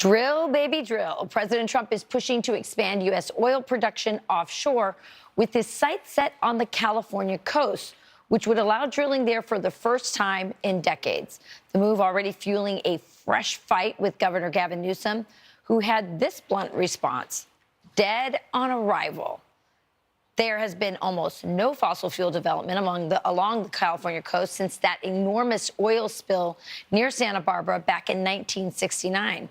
Drill, baby, drill. President Trump is pushing to expand U.S. oil production offshore with his sights set on the California coast, which would allow drilling there for the first time in decades. The move already fueling a fresh fight with Governor Gavin Newsom, who had this blunt response: dead on arrival. There has been almost no fossil fuel development along the California coast since that enormous oil spill near Santa Barbara back in 1969.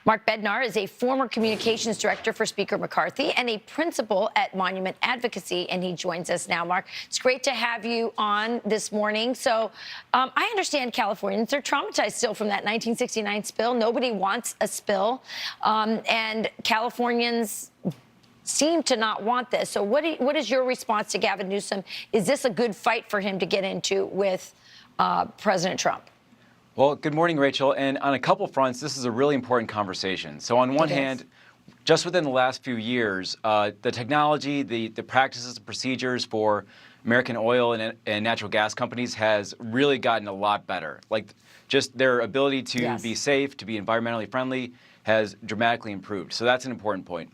Mark Bednar is a former communications director for Speaker McCarthy and a principal at Monument Advocacy, and he joins us now. Mark, it's great to have you on this morning. So I understand Californians are traumatized still from that 1969 spill. Nobody wants a spill, and Californians seem to not want this. So what is your response to Gavin Newsom? Is this a good fight for him to get into with President Trump? Well, good morning, Rachel. And on a couple fronts, this is a really important conversation. So on one hand, just within the last few years, the technology, the practices and procedures for American oil and natural gas companies has really gotten a lot better. Like, just their ability to be safe, to be environmentally friendly has dramatically improved. So that's an important point.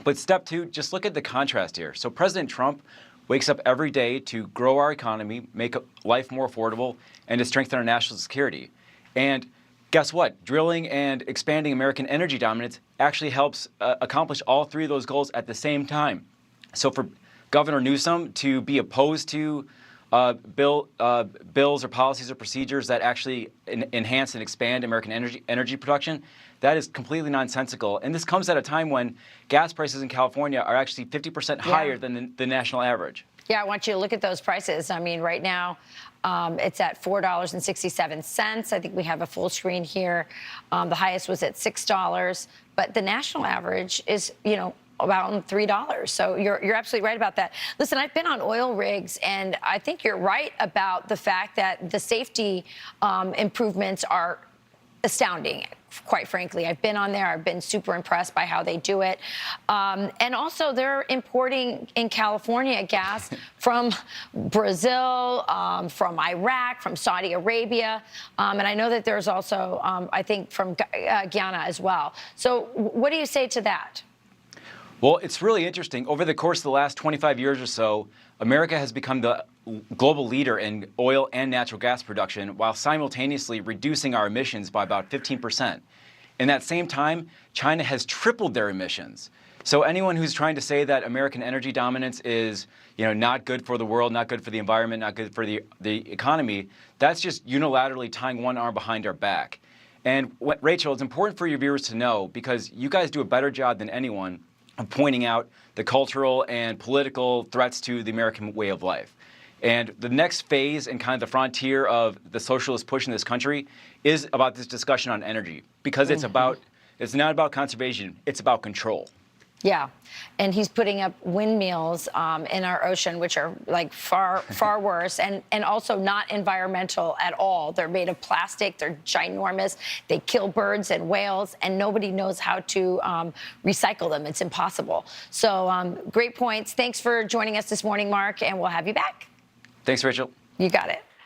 But step two, just look at the contrast here. So President Trump wakes up every day to grow our economy, make life more affordable, and to strengthen our national security. And guess what? Drilling and expanding American energy dominance actually helps accomplish all three of those goals at the same time. So for Governor Newsom to be opposed to bills or policies or procedures that actually enhance and expand American energy production, that is completely nonsensical. And this comes at a time when gas prices in California are actually 50% higher than the national average. Yeah, I want you to look at those prices. I mean, right now, it's at $4.67. I think we have a full screen here. The highest was at $6, but the national average is, about $3. So you're absolutely right about that. Listen, I've been on oil rigs, and I think you're right about the fact that the safety improvements are astounding. Quite frankly, I've been on there. I've been super impressed by how they do it. And also, they're importing in California gas from Brazil, from Iraq, from Saudi Arabia. And I know that there's also, I think, from Guyana as well. So what do you say to that? Well, it's really interesting. Over the course of the last 25 years or so, America has become the global leader in oil and natural gas production while simultaneously reducing our emissions by about 15%. In that same time, China has tripled their emissions. So anyone who's trying to say that American energy dominance is, not good for the world, not good for the environment, not good for the economy, that's just unilaterally tying one arm behind our back. And Rachel, it's important for your viewers to know, because you guys do a better job than anyone of pointing out the cultural and political threats to the American way of life. And the next phase and kind of the frontier of the socialist push in this country is about this discussion on energy, because it's not about conservation, it's about control. Yeah, and he's putting up windmills in our ocean, which are like far worse, and also not environmental at all. They're made of plastic. They're ginormous. They kill birds and whales, and nobody knows how to recycle them. It's impossible. So great points. Thanks for joining us this morning, Mark, and we'll have you back. Thanks, Rachel. You got it.